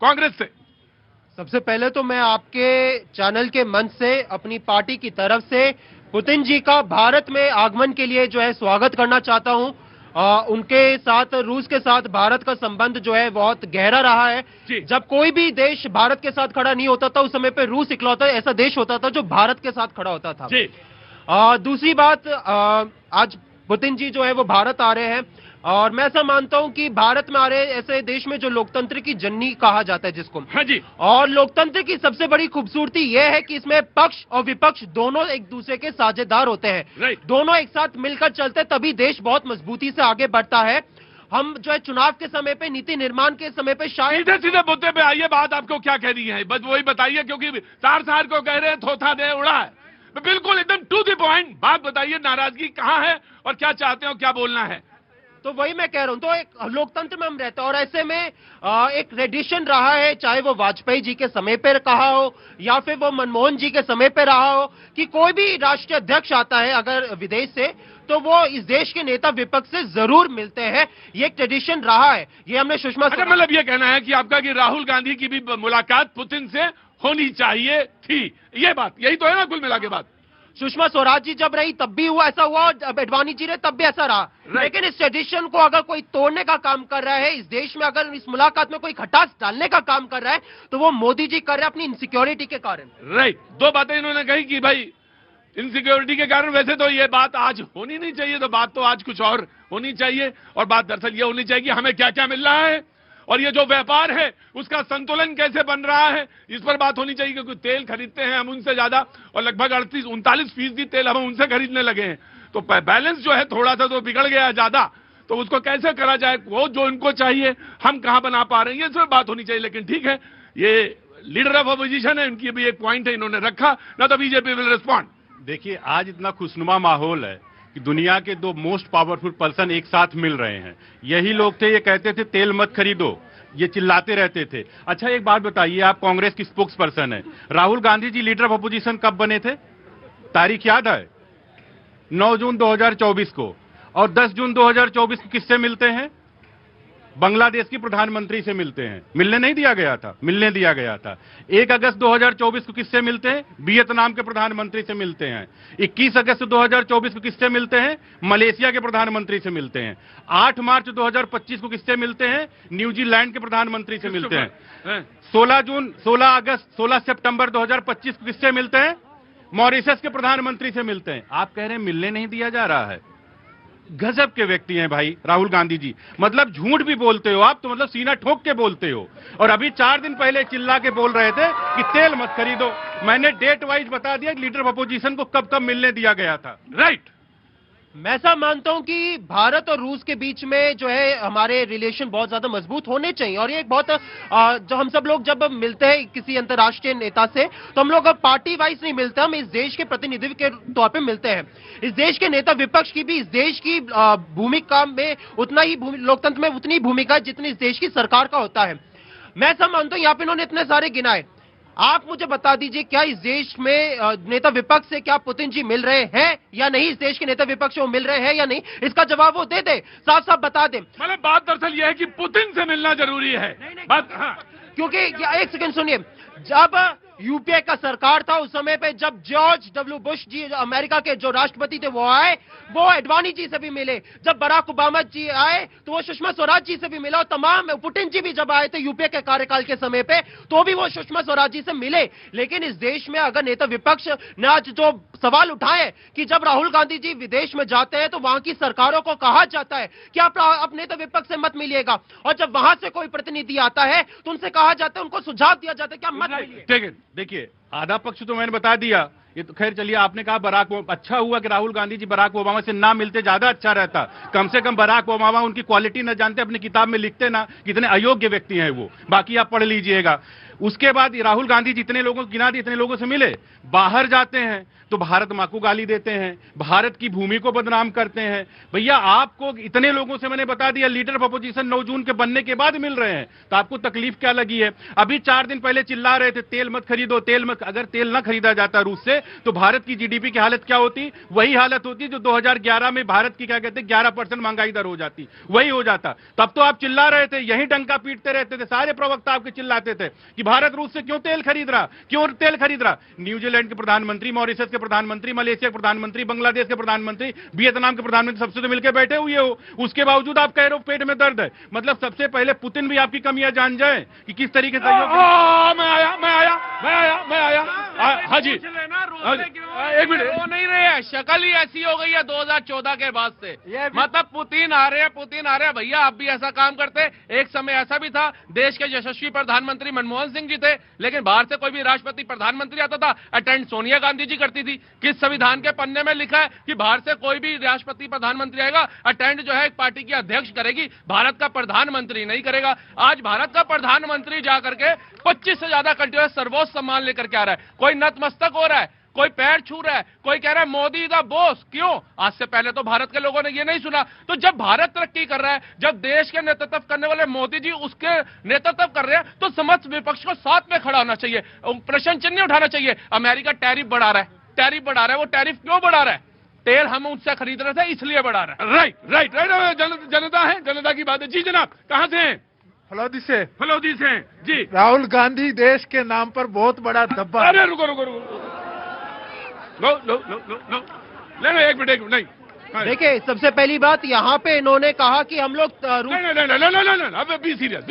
कांग्रेस से। सबसे पहले तो मैं आपके चैनल के मंच से अपनी पार्टी की तरफ से पुतिन जी का भारत में आगमन के लिए जो है स्वागत करना चाहता हूं। उनके साथ, रूस के साथ भारत का संबंध जो है बहुत गहरा रहा है। जब कोई भी देश भारत के साथ खड़ा नहीं होता था, उस समय पे रूस इकलौता ऐसा देश होता था जो भारत के साथ खड़ा होता था। दूसरी बात, आज पुतिन जी जो है वो भारत आ रहे हैं और मैं ऐसा मानता हूं कि भारत में आ रहे ऐसे देश में जो लोकतंत्र की जननी कहा जाता है जिसको, हाँ जी, और लोकतंत्र की सबसे बड़ी खूबसूरती यह है कि इसमें पक्ष और विपक्ष दोनों एक दूसरे के साझेदार होते हैं। दोनों एक साथ मिलकर चलते तभी देश बहुत मजबूती से आगे बढ़ता है। हम जो है चुनाव के समय पे, नीति निर्माण के समय पे शायद सीधे सीधे मुद्दे पे आइए, बात आपको क्या कह रही है बस वही बताइए, क्योंकि सार को कह रहे हैं थोथा दे उड़ा है। बिल्कुल एकदम टू द पॉइंट बात बताइए, नाराजगी कहां है और क्या चाहते हो, क्या बोलना है? तो वही मैं कह रहा हूं, तो एक लोकतंत्र में हम रहते हैं और ऐसे में एक ट्रेडिशन रहा है, चाहे वो वाजपेयी जी के समय पर कहा हो या फिर वो मनमोहन जी के समय पर रहा हो, कि कोई भी राष्ट्रीय अध्यक्ष आता है अगर विदेश से तो वो इस देश के नेता विपक्ष से जरूर मिलते हैं। ये एक ट्रेडिशन रहा है। ये हमने सुषमा, मतलब ये कहना है कि आपका कि राहुल गांधी की भी मुलाकात पुतिन से होनी चाहिए थी, ये बात यही तो है ना कुल मिला के बात? सुषमा स्वराज जी जब रही तब भी हुआ ऐसा हुआ, अब अडवाणी जी रहे तब भी ऐसा रहा। लेकिन इस ट्रेडिशन को अगर कोई तोड़ने का काम कर रहा है इस देश में, अगर इस मुलाकात में कोई खटास डालने का काम कर रहा है तो वो मोदी जी कर रहे हैं अपनी इनसिक्योरिटी के कारण। राइट, दो बातें इन्होंने कही कि भाई इनसिक्योरिटी के कारण, वैसे तो ये बात आज होनी नहीं चाहिए, तो बात तो आज कुछ और होनी चाहिए, और बात दरअसल ये होनी चाहिए कि हमें क्या क्या मिल रहा है और ये जो व्यापार है उसका संतुलन कैसे बन रहा है, इस पर बात होनी चाहिए। क्योंकि तेल खरीदते हैं हम उनसे ज्यादा और लगभग 38-39% तेल हम उनसे खरीदने लगे हैं, तो बैलेंस जो है थोड़ा सा तो बिगड़ गया ज्यादा, तो उसको कैसे करा जाए, वो जो उनको चाहिए हम कहां बना पा रहे हैं, ये सब बात होनी चाहिए। लेकिन ठीक है, ये लीडर ऑफ अपोजिशन है, इनकी भी एक पॉइंट है, इन्होंने रखा ना, तो बीजेपी विल रिस्पॉन्ड। देखिए, आज इतना खुशनुमा माहौल है कि दुनिया के दो मोस्ट पावरफुल पर्सन एक साथ मिल रहे हैं। यही लोग थे, ये कहते थे तेल मत खरीदो, ये चिल्लाते रहते थे। अच्छा, एक बात बताइए, आप कांग्रेस की स्पोक्स पर्सन है, Rahul Gandhi ji leader of opposition कब बने थे? तारीख याद है? 9 जून 2024 को। और 10 जून 2024 को किससे मिलते हैं? बांग्लादेश की प्रधानमंत्री से मिलते हैं। मिलने नहीं दिया गया था, मिलने दिया गया था। 1 अगस्त 2024 को किससे मिलते हैं? वियतनाम के प्रधानमंत्री से मिलते हैं। 21 अगस्त 2024 को किससे मिलते हैं? मलेशिया के प्रधानमंत्री से मिलते हैं। 8 मार्च 2025 को किससे मिलते हैं? न्यूजीलैंड के प्रधानमंत्री से मिलते हैं। 16 सितंबर 2025 को किससे मिलते हैं? मॉरिशस के प्रधानमंत्री से मिलते हैं। आप कह रहे हैं मिलने नहीं दिया जा रहा है। गजब के व्यक्ति हैं भाई राहुल गांधी जी, मतलब झूठ भी बोलते हो आप, तो मतलब सीना ठोक के बोलते हो। और अभी 4 दिन पहले चिल्ला के बोल रहे थे कि तेल मत खरीदो। मैंने डेट वाइज बता दिया लीडर ऑफ अपोजिशन को कब कब मिलने दिया गया था। राइट, मैं ऐसा मानता हूं कि भारत और रूस के बीच में जो है हमारे रिलेशन बहुत ज्यादा मजबूत होने चाहिए। और ये एक बहुत जो हम सब लोग जब मिलते हैं किसी अंतर्राष्ट्रीय नेता से, तो हम लोग अब पार्टी वाइज नहीं मिलते, हम इस देश के प्रतिनिधित्व के तौर पे मिलते हैं। इस देश के नेता विपक्ष की भी इस देश की भूमिका में उतना ही, लोकतंत्र में उतनी भूमिका जितनी इस देश की सरकार का होता है। मैं ऐसा मानता हूं, यहाँ पे इन्होंने इतने सारे गिनाए, आप मुझे बता दीजिए क्या इस देश में नेता विपक्ष से क्या पुतिन जी मिल रहे हैं या नहीं? इस देश के नेता विपक्ष से मिल रहे हैं या नहीं? इसका जवाब वो दे दे, साफ साफ बता दे। मतलब बात दरअसल यह है कि पुतिन से मिलना जरूरी है। बात, हाँ, क्योंकि एक सेकंड सुनिए, जब यूपीए का सरकार था उस समय पे जब जॉर्ज डब्ल्यू बुश जी अमेरिका के जो राष्ट्रपति थे वो आए, वो अडवाणी जी से भी मिले। जब बराक ओबामा जी आए तो वो सुषमा स्वराज जी से भी मिला। और तमाम पुतिन जी भी जब आए थे यूपीए के कार्यकाल के समय पे तो भी वो सुषमा स्वराज जी से मिले। लेकिन इस देश में अगर नेता विपक्ष ने आज जो सवाल उठाए कि जब राहुल गांधी जी विदेश में जाते हैं तो वहां की सरकारों को कहा जाता है कि आप नेता विपक्ष से मत मिलिएगा, और जब वहां से कोई प्रतिनिधि आता है तो उनसे कहा जाता है, उनको सुझाव दिया जाता है कि आप मत मिलिए। देखिए, आधा पक्ष तो मैंने बता दिया, ये तो खैर चलिए, आपने कहा अच्छा हुआ कि राहुल गांधी जी बराक ओबामा से ना मिलते, ज्यादा अच्छा रहता। कम से कम बराक ओबामा उनकी क्वालिटी न जानते, अपनी किताब में लिखते ना कितने अयोग्य व्यक्ति हैं वो। बाकी आप पढ़ लीजिएगा। उसके बाद राहुल गांधी जितने लोगों को गिना दिए, इतने लोगों से मिले। बाहर जाते हैं तो भारत मां को गाली देते हैं, भारत की भूमि को बदनाम करते हैं। भैया, आपको इतने लोगों से मैंने बता दिया लीडर ऑफ अपोजिशन 9 जून के बनने के बाद मिल रहे हैं, तो आपको तकलीफ क्या लगी है? अभी 4 दिन पहले चिल्ला रहे थे तेल मत खरीदो, तेल मत। अगर तेल ना खरीदा जाता रूस से तो भारत की जीडीपी की हालत क्या होती? वही हालत होती जो 2011 में भारत की क्या कहते हैं 11% महंगाई दर हो जाती, वही हो जाता। तब तो आप चिल्ला रहे थे, यही डंका पीटते रहते थे, सारे प्रवक्ता आपके चिल्लाते थे कि भारत रूस से क्यों तेल खरीद रहा, क्यों तेल खरीद रहा। न्यूजीलैंड के प्रधानमंत्री, मॉरिशस के प्रधानमंत्री, मलेशिया के प्रधानमंत्री, बांग्लादेश के प्रधानमंत्री, वियतनाम के प्रधानमंत्री सबसे तो मिलकर बैठे हुए हो, उसके बावजूद आप कह रहे हो पेट में दर्द है। मतलब सबसे पहले पुतिन भी आपकी कमियां जान जाए कि किस तरीके से मैं आया। हाँ जी, एक मिनट। वो नहीं रहे, शक्ल ही ऐसी हो गई है 2014 के बाद से। मतलब पुतिन आ रहे हैं भैया, आप भी ऐसा काम करते। एक समय ऐसा भी था, देश के यशस्वी प्रधानमंत्री मनमोहन सिंह जी थे, लेकिन बाहर से कोई भी राष्ट्रपति प्रधानमंत्री आता था, अटेंड सोनिया गांधी जी करती थी। किस संविधान के पन्ने में लिखा है कि बाहर से कोई भी राष्ट्रपति प्रधानमंत्री आएगा, अटेंड जो है एक पार्टी की अध्यक्ष करेगी, भारत का प्रधानमंत्री नहीं करेगा। आज भारत का प्रधानमंत्री जाकर के 25 से ज्यादा कंट्रियों से सर्वोच्च सम्मान लेकर के आ रहा है। कोई नतमस्तक हो रहा है, कोई पैर छू रहा है, कोई कह रहा है मोदी द बॉस। क्यों? आज से पहले तो भारत के लोगों ने ये नहीं सुना। तो जब भारत तरक्की कर रहा है, जब देश के नेतृत्व करने वाले मोदी जी उसके नेतृत्व कर रहे हैं, तो समस्त विपक्ष को साथ में खड़ा होना चाहिए, प्रश्न चिन्ह उठाना चाहिए। अमेरिका टैरिफ बढ़ा रहा है, वो टैरिफ क्यों बढ़ा रहा है? तेल हम उससे खरीद रहे थे इसलिए बढ़ा रहा है। राइट। जनता है, जनता की बात है। जी जनाब, कहां से हैं? फलौदी से हैं जी। राहुल गांधी देश के नाम पर बहुत बड़ा धब्बा। अरे रुको, लो, एक मिनट नहीं। देखिए, सबसे पहली बात यहाँ पे इन्होंने कहा कि हम लोग नहीं, अब be serious.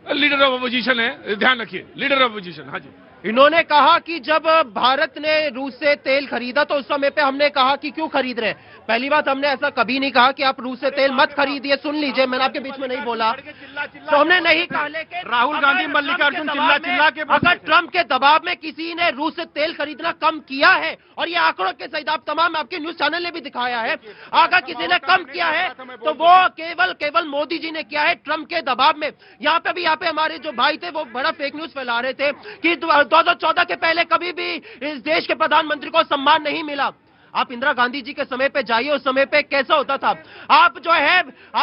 Leader of opposition है, ध्यान रखिए, लीडर ऑफ अपोजिशन। हाँ जी। इन्होंने कहा कि जब भारत ने रूस से तेल खरीदा तो उस समय पे हमने कहा कि क्यों खरीद रहे हैं। पहली बात, हमने ऐसा कभी नहीं कहा कि आप रूस से तेल मत खरीदिए। सुन लीजिए, मैंने आपके बीच में नहीं बोला, तो हमने नहीं कहा। लेकिन राहुल गांधी, मल्लिकार्जुन चिल्ला के अगर ट्रंप के दबाव में किसी ने रूस से तेल खरीदना कम किया है, और ये आंकड़ों के सहित आप तमाम आपके न्यूज चैनल ने भी दिखाया है, अगर किसी ने कम किया है तो वो केवल मोदी जी ने किया है, ट्रंप के दबाव में। यहाँ पे हमारे जो भाई थे वो बड़ा फेक न्यूज फैला रहे थे कि 2014 के पहले कभी भी इस देश के प्रधानमंत्री को सम्मान नहीं मिला। आप इंदिरा गांधी जी के समय पे जाइए, उस समय पे कैसा होता था। आप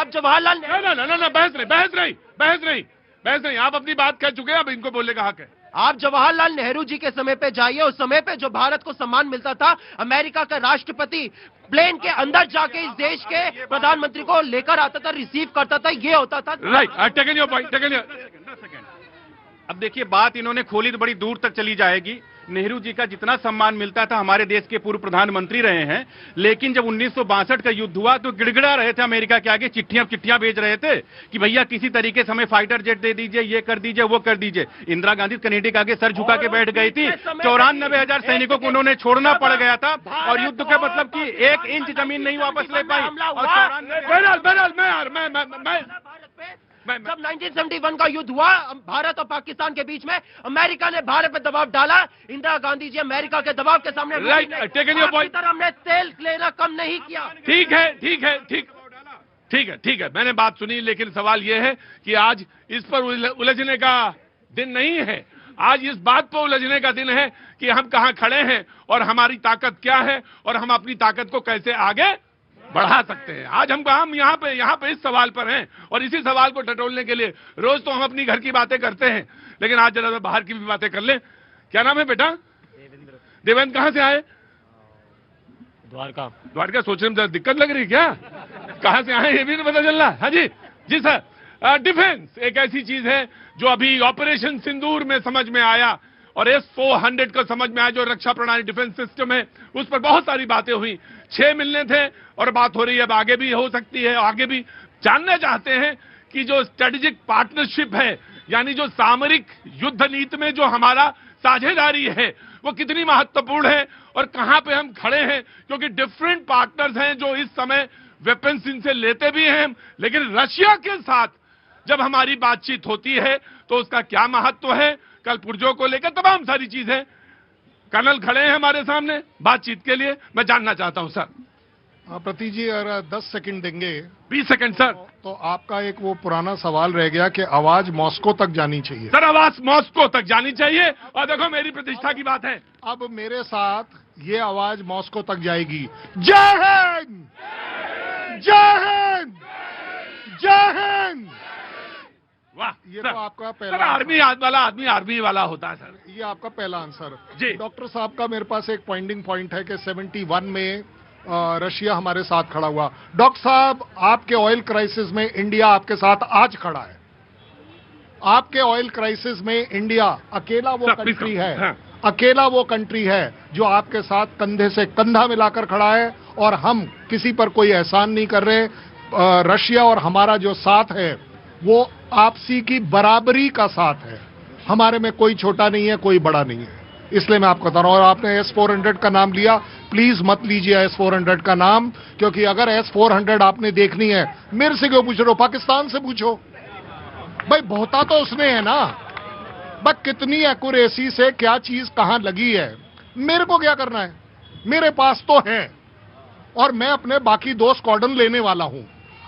जवाहरलाल ना, बहस नहीं। आप अपनी बात कह चुके हैं, अब इनको बोलने का हक है। आप जवाहरलाल नेहरू जी के समय पे जाइए, उस समय पे जो भारत को सम्मान मिलता था, अमेरिका का राष्ट्रपति प्लेन के अंदर जाके इस देश के प्रधानमंत्री को लेकर आता था, रिसीव करता था, ये होता था। Right, taken your point. अब देखिए, बात इन्होंने खोली तो बड़ी दूर तक चली जाएगी। नेहरू जी का जितना सम्मान मिलता था, हमारे देश के पूर्व प्रधानमंत्री रहे हैं, लेकिन जब 1962 का युद्ध हुआ तो गिड़गिड़ा रहे थे अमेरिका के आगे, चिट्ठियां भेज रहे थे कि भैया किसी तरीके से हमें फाइटर जेट दे दीजिए, ये कर दीजिए, वो कर दीजिए। इंदिरा गांधी कनेडी के आगे सर झुका के बैठ गई थी। 94,000 सैनिकों को उन्होंने छोड़ना पड़ गया था, और युद्ध के मतलब की 1 इंच जमीन नहीं वापस ले पाई। जब 1971 का युद्ध हुआ भारत और पाकिस्तान के बीच में, अमेरिका ने भारत पर दबाव डाला। इंदिरा गांधी जी अमेरिका के दबाव के सामने हमने तेल लेना कम नहीं किया। ठीक है, मैंने बात सुनी, लेकिन सवाल यह है कि आज इस पर उलझने का दिन नहीं है। आज इस बात पर उलझने का दिन है कि हम कहां खड़े हैं और हमारी ताकत क्या है और हम अपनी ताकत को कैसे आगे बढ़ा सकते हैं। आज हम यहाँ पे इस सवाल पर हैं, और इसी सवाल को टटोलने के लिए रोज तो हम अपनी घर की बातें करते हैं, लेकिन आज जरा बाहर की भी बातें कर लें। क्या नाम है बेटा? देवेंद्र। कहां से आए? द्वारका। सोचने में दिक्कत लग रही क्या? कहां से आए ये भी नहीं पता चल रहा। हाँ जी सर। डिफेंस एक ऐसी चीज है जो अभी ऑपरेशन सिंदूर में समझ में आया, और S-400 को समझ में आया, जो रक्षा प्रणाली डिफेंस सिस्टम है, उस पर बहुत सारी बातें हुई। 6 मिलने थे और बात हो रही है, अब आगे भी हो सकती है। आगे भी जानना चाहते हैं कि जो स्ट्रेटेजिक पार्टनरशिप है, यानी जो सामरिक युद्ध नीति में जो हमारा साझेदारी है, वो कितनी महत्वपूर्ण है और कहां पे हम खड़े हैं, क्योंकि डिफरेंट पार्टनर्स हैं जो इस समय वेपन्स इनसे लेते भी हैं, लेकिन रशिया के साथ जब हमारी बातचीत होती है तो उसका क्या महत्व है, कल पुर्जों को लेकर तमाम सारी चीजें। कर्नल खड़े हैं हमारे सामने बातचीत के लिए, मैं जानना चाहता हूं सर। प्रतीक जी, अगर 10 सेकंड देंगे। 20 सेकंड सर। तो आपका एक वो पुराना सवाल रह गया कि आवाज मॉस्को तक जानी चाहिए। सर, आवाज मॉस्को तक जानी चाहिए, और देखो मेरी प्रतिष्ठा की बात है। अब मेरे साथ ये आवाज मॉस्को तक जाएगी। जय हिंद, जय हिंद, जय हिंद। वाह ये सर, तो आपका सर पहला आर्मी आर्मी वाला होता है सर। ये आपका पहला आंसर। जी। डॉक्टर साहब का मेरे पास एक पॉइंटिंग पॉइंट है कि 71 में रशिया हमारे साथ खड़ा हुआ। डॉक्टर साहब, आपके ऑयल क्राइसिस में इंडिया आपके साथ आज खड़ा है। आपके ऑयल क्राइसिस में इंडिया अकेला वो सर, कंट्री है, हाँ। अकेला वो कंट्री है जो आपके साथ कंधे से कंधा मिलाकर खड़ा है, और हम किसी पर कोई एहसान नहीं कर रहे। रशिया और हमारा जो साथ है वो आपसी की बराबरी का साथ है। हमारे में कोई छोटा नहीं है, कोई बड़ा नहीं है। इसलिए मैं आपको बता रहा हूं। और आपने S-400 का नाम लिया, प्लीज मत लीजिए S-400 का नाम, क्योंकि अगर S-400 आपने देखनी है, मेरे से क्यों पूछ रहे हो, पाकिस्तान से पूछो भाई, बहुता तो उसमें है ना। बस कितनी एक्यूरेसी से क्या चीज कहां लगी है, मेरे को क्या करना है, मेरे पास तो है, और मैं अपने बाकी 2 स्क्वाड्रन लेने वाला हूं।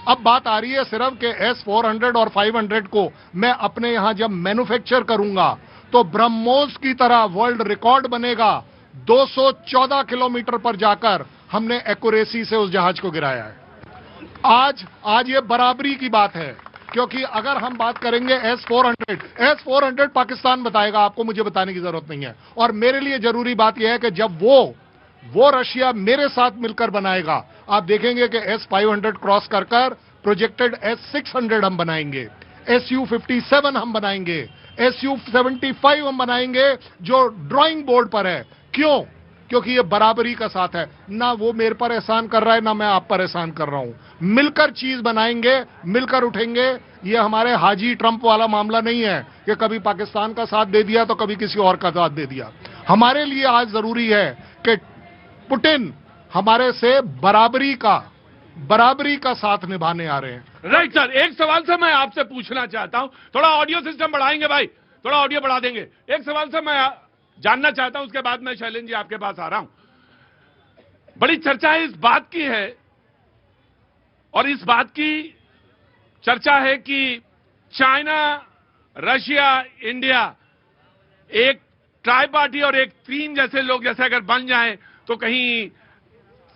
अब बात आ रही है सिर्फ कि S-400 और 500 को मैं अपने यहां जब मैन्युफैक्चर करूंगा तो ब्रह्मोस की तरह वर्ल्ड रिकॉर्ड बनेगा। 214 किलोमीटर पर जाकर हमने एक्यूरेसी से उस जहाज को गिराया है। आज ये बराबरी की बात है, क्योंकि अगर हम बात करेंगे S-400 पाकिस्तान बताएगा, आपको मुझे बताने की जरूरत नहीं है। और मेरे लिए जरूरी बात यह है कि जब वो रशिया मेरे साथ मिलकर बनाएगा, आप देखेंगे कि S-500 क्रॉस कर प्रोजेक्टेड S-600 हम बनाएंगे, Su-57 हम बनाएंगे, Su-75 हम बनाएंगे, जो ड्राइंग बोर्ड पर है। क्यों? क्योंकि ये बराबरी का साथ है। ना वो मेरे पर एहसान कर रहा है, ना मैं आप पर एहसान कर रहा हूं। मिलकर चीज बनाएंगे, मिलकर उठेंगे। ये हमारे हाजी ट्रंप वाला मामला नहीं है कि कभी पाकिस्तान का साथ दे दिया तो कभी किसी और का साथ दे दिया। हमारे लिए आज जरूरी है कि पुतिन हमारे से बराबरी का साथ निभाने आ रहे हैं। राइट सर, एक सवाल से मैं आपसे पूछना चाहता हूं, थोड़ा ऑडियो सिस्टम बढ़ाएंगे भाई, थोड़ा ऑडियो बढ़ा देंगे। एक सवाल से मैं जानना चाहता हूं, उसके बाद मैं शैलेंद्र जी आपके पास आ रहा हूं। बड़ी चर्चा इस बात की है, और इस बात की चर्चा है कि चाइना, रशिया, इंडिया एक ट्राई पार्टी और एक 3 जैसे लोग जैसे अगर बन जाएं तो कहीं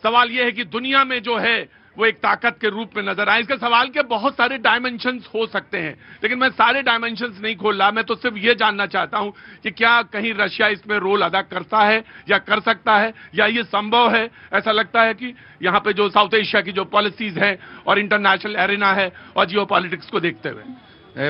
सवाल यह है कि दुनिया में जो है वो एक ताकत के रूप में नजर आए। इसके सवाल के बहुत सारे डायमेंशंस हो सकते हैं, लेकिन मैं सारे डायमेंशंस नहीं खोल रहा। मैं तो सिर्फ ये जानना चाहता हूं कि क्या कहीं रशिया इसमें रोल अदा करता है या कर सकता है, या ये संभव है। ऐसा लगता है कि यहां पे जो साउथ एशिया की जो पॉलिसीज हैं और इंटरनेशनल एरिना है और जियो पॉलिटिक्स को देखते हुए।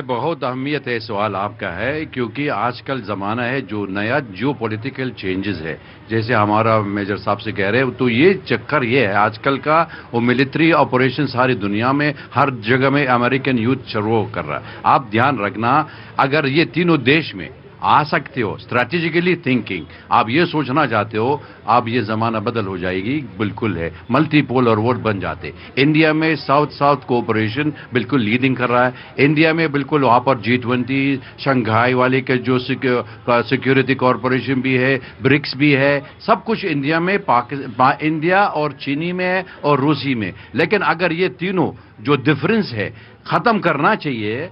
बहुत अहमियत है सवाल आपका है, क्योंकि आजकल ज़माना है जो नया जियो पॉलिटिकल चेंजेस है, जैसे हमारा मेजर साहब से कह रहे हैं, तो ये चक्कर ये है आजकल का, वो मिलिट्री ऑपरेशन सारी दुनिया में हर जगह में अमेरिकन यूथ शुरू कर रहा है। आप ध्यान रखना, अगर ये तीनों देश में आ सकते हो, स्ट्रैटेजिकली थिंकिंग आप ये सोचना चाहते हो, अब ये ज़माना बदल हो जाएगी, बिल्कुल है, मल्टीपोलर वर्ल्ड बन जाते। इंडिया में साउथ साउथ कोऑपरेशन बिल्कुल लीडिंग कर रहा है। इंडिया में बिल्कुल वहाँ पर G20 शंघाई वाले के जो सिक्योरिटी कॉरपोरेशन भी है, ब्रिक्स भी है, सब कुछ इंडिया में इंडिया और चीनी में है और रूसी में। लेकिन अगर ये तीनों जो डिफरेंस है खत्म करना चाहिए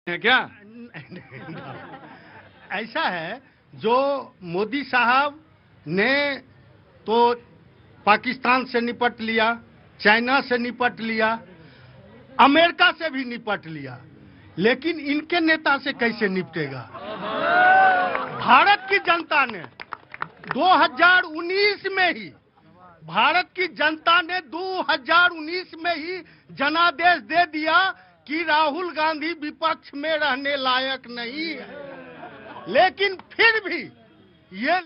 है क्या? ऐसा है, जो मोदी साहब ने तो पाकिस्तान से निपट लिया, चाइना से निपट लिया, अमेरिका से भी निपट लिया, लेकिन इनके नेता से कैसे निपटेगा? भारत की जनता ने 2019 में ही, भारत की जनता ने 2019 में ही जनादेश दे दिया कि राहुल गांधी विपक्ष में रहने लायक नहीं है, लेकिन फिर भी ये